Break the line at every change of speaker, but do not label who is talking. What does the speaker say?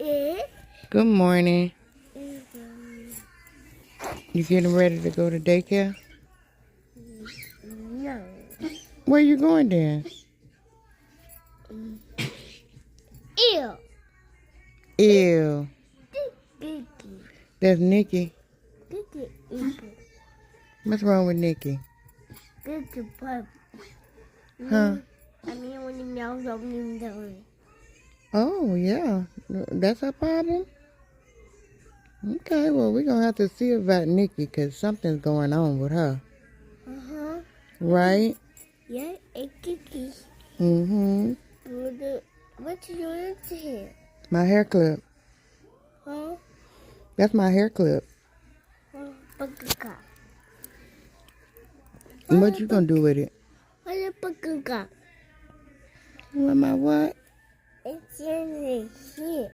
Good morning. You getting ready to go to daycare?
No.
Where you going then?
Ew.
Ew.
Gigi.
That's Nikki.
Gigi eagle.
What's wrong with Nikki?
Gigi purple.
Huh?
I mean when the meows open the door.
Oh, yeah. That's her problem? Okay, well, we're going to have to see about Nikki because something's going on with her.
Uh-huh.
Right?
Yeah, it's Gigi.
Mm-hmm.
What's your hair?
My hair clip.
Huh?
That's my hair clip.
Bagaka.
What you going to do with it?
What a bagaka.
With my what?
It's in here.